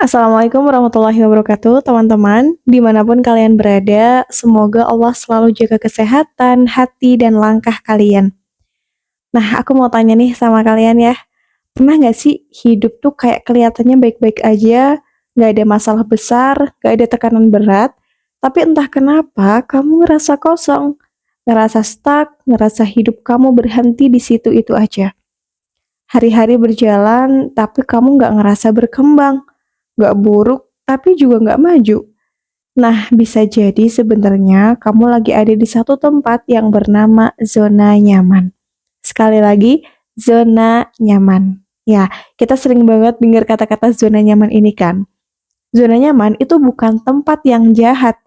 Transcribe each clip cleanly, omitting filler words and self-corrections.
Assalamualaikum warahmatullahi wabarakatuh, teman-teman. Dimanapun kalian berada, semoga Allah selalu jaga kesehatan, hati, dan langkah kalian. Nah, aku mau tanya nih sama kalian ya. Pernah nggak sih hidup tuh kayak kelihatannya baik-baik aja, nggak ada masalah besar, nggak ada tekanan berat, tapi entah kenapa kamu ngerasa kosong, ngerasa stuck, ngerasa hidup kamu berhenti di situ-itu aja. Hari-hari berjalan, tapi kamu nggak ngerasa berkembang, nggak buruk, tapi juga nggak maju. Nah, bisa jadi sebenarnya kamu lagi ada di satu tempat yang bernama zona nyaman. Sekali lagi, zona nyaman. Ya, kita sering banget dengar kata-kata zona nyaman ini kan. Zona nyaman itu bukan tempat yang jahat.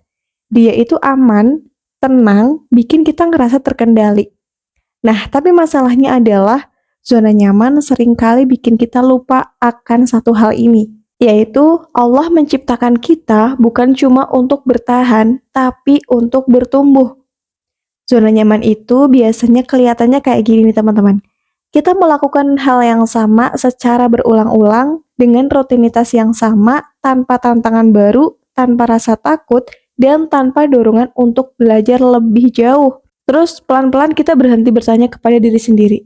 Dia itu aman, tenang, bikin kita ngerasa terkendali. Nah, tapi masalahnya adalah zona nyaman seringkali bikin kita lupa akan satu hal ini, yaitu Allah menciptakan kita bukan cuma untuk bertahan, tapi untuk bertumbuh. Zona nyaman itu biasanya kelihatannya kayak gini nih teman-teman. Kita melakukan hal yang sama secara berulang-ulang dengan rutinitas yang sama tanpa tantangan baru, tanpa rasa takut, dan tanpa dorongan untuk belajar lebih jauh. Terus pelan-pelan kita berhenti bertanya kepada diri sendiri,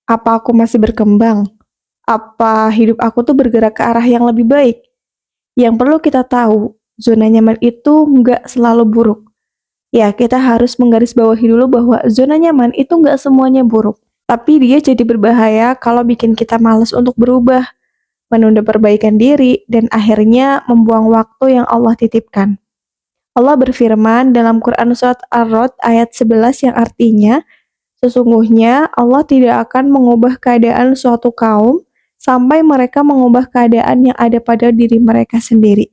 apa aku masih berkembang? Apa hidup aku tuh bergerak ke arah yang lebih baik? Yang perlu kita tahu, zona nyaman itu nggak selalu buruk. Ya, kita harus menggarisbawahi dulu bahwa zona nyaman itu nggak semuanya buruk. Tapi dia jadi berbahaya kalau bikin kita malas untuk berubah, menunda perbaikan diri, dan akhirnya membuang waktu yang Allah titipkan. Allah berfirman dalam Quran Surat Ar-Rod ayat 11 yang artinya, sesungguhnya Allah tidak akan mengubah keadaan suatu kaum sampai mereka mengubah keadaan yang ada pada diri mereka sendiri.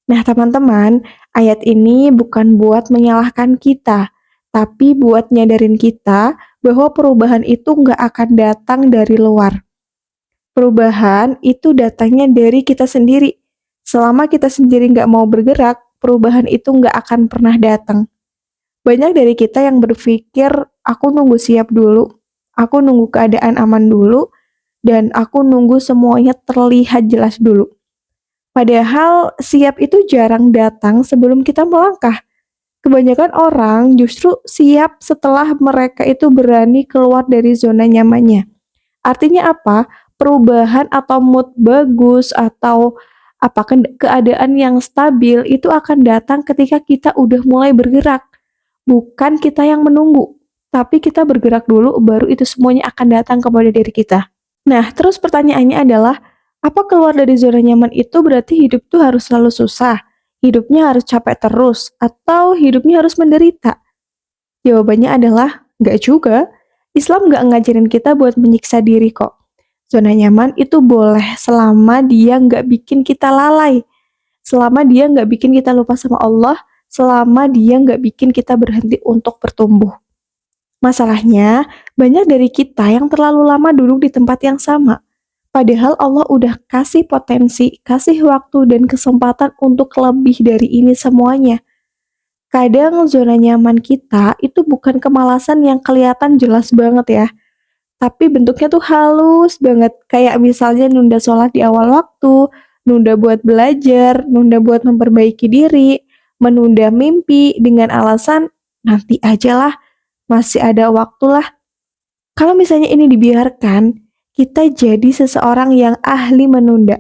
Nah, teman-teman, ayat ini bukan buat menyalahkan kita, tapi buat nyadarin kita bahwa perubahan itu nggak akan datang dari luar. Perubahan itu datangnya dari kita sendiri. Selama kita sendiri nggak mau bergerak, perubahan itu nggak akan pernah datang. Banyak dari kita yang berpikir, aku nunggu siap dulu, aku nunggu keadaan aman dulu, dan aku nunggu semuanya terlihat jelas dulu. Padahal siap itu jarang datang sebelum kita melangkah. Kebanyakan orang justru siap setelah mereka itu berani keluar dari zona nyamannya. Artinya apa? Perubahan atau mood bagus atau keadaan yang stabil itu akan datang ketika kita udah mulai bergerak. Bukan kita yang menunggu, tapi kita bergerak dulu baru itu semuanya akan datang kepada diri kita. Nah, terus pertanyaannya adalah, apa keluar dari zona nyaman itu berarti hidup tuh harus selalu susah? Hidupnya harus capek terus? Atau hidupnya harus menderita? Jawabannya adalah, nggak juga. Islam nggak ngajarin kita buat menyiksa diri kok. Zona nyaman itu boleh selama dia nggak bikin kita lalai. Selama dia nggak bikin kita lupa sama Allah, selama dia nggak bikin kita berhenti untuk bertumbuh. Masalahnya, banyak dari kita yang terlalu lama duduk di tempat yang sama. Padahal Allah udah kasih potensi, kasih waktu dan kesempatan untuk lebih dari ini semuanya. Kadang zona nyaman kita itu bukan kemalasan yang kelihatan jelas banget ya, tapi bentuknya tuh halus banget. Kayak misalnya nunda sholat di awal waktu, nunda buat belajar, nunda buat memperbaiki diri, menunda mimpi dengan alasan nanti aja lah, masih ada waktu lah. Kalau misalnya ini dibiarkan, kita jadi seseorang yang ahli menunda.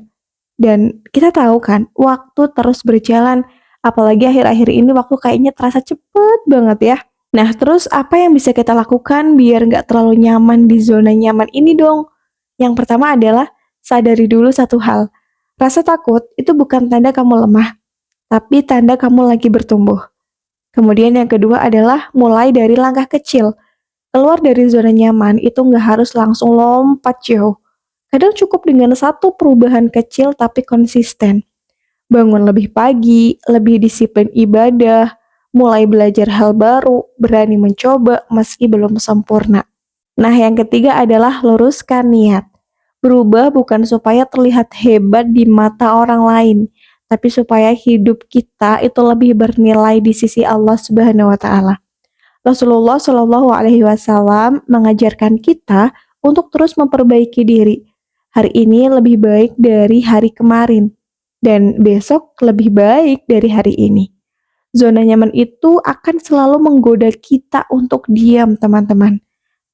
Dan kita tahu kan, waktu terus berjalan, apalagi akhir-akhir ini waktu kayaknya terasa cepet banget ya. Nah, terus apa yang bisa kita lakukan biar nggak terlalu nyaman di zona nyaman ini dong? Yang pertama adalah sadari dulu satu hal. Rasa takut itu bukan tanda kamu lemah, tapi tanda kamu lagi bertumbuh. Kemudian yang kedua adalah mulai dari langkah kecil. Keluar dari zona nyaman itu nggak harus langsung lompat jauh. Kadang cukup dengan satu perubahan kecil tapi konsisten. Bangun lebih pagi, lebih disiplin ibadah, mulai belajar hal baru, berani mencoba meski belum sempurna. Nah, yang ketiga adalah luruskan niat. Berubah bukan supaya terlihat hebat di mata orang lain, tapi supaya hidup kita itu lebih bernilai di sisi Allah Subhanahu wa taala. Rasulullah Shallallahu alaihi wasallam mengajarkan kita untuk terus memperbaiki diri. Hari ini lebih baik dari hari kemarin. dan besok lebih baik dari hari ini. Zona nyaman itu akan selalu menggoda kita untuk diam, teman-teman.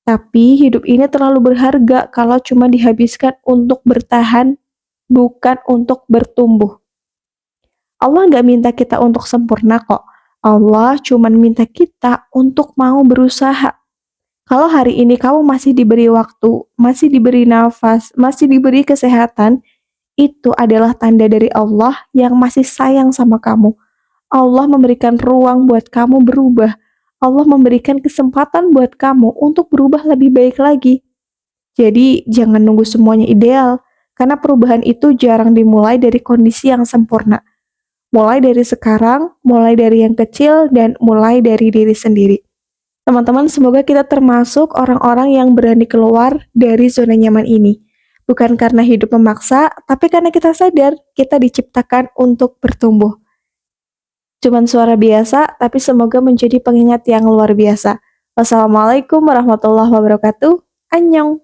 Tapi hidup ini terlalu berharga kalau cuma dihabiskan untuk bertahan, bukan untuk bertumbuh. Allah nggak minta kita untuk sempurna kok. Allah cuma minta kita untuk mau berusaha. Kalau hari ini kamu masih diberi waktu, masih diberi nafas, masih diberi kesehatan, itu adalah tanda dari Allah yang masih sayang sama kamu. Allah memberikan ruang buat kamu berubah. Allah memberikan kesempatan buat kamu untuk berubah lebih baik lagi. Jadi, jangan nunggu semuanya ideal, karena perubahan itu jarang dimulai dari kondisi yang sempurna. Mulai dari sekarang, mulai dari yang kecil, dan mulai dari diri sendiri. Teman-teman, semoga kita termasuk orang-orang yang berani keluar dari zona nyaman ini. Bukan karena hidup memaksa, tapi karena kita sadar kita diciptakan untuk bertumbuh. Cuman suara biasa, tapi semoga menjadi pengingat yang luar biasa. Wassalamualaikum warahmatullahi wabarakatuh. Annyeong.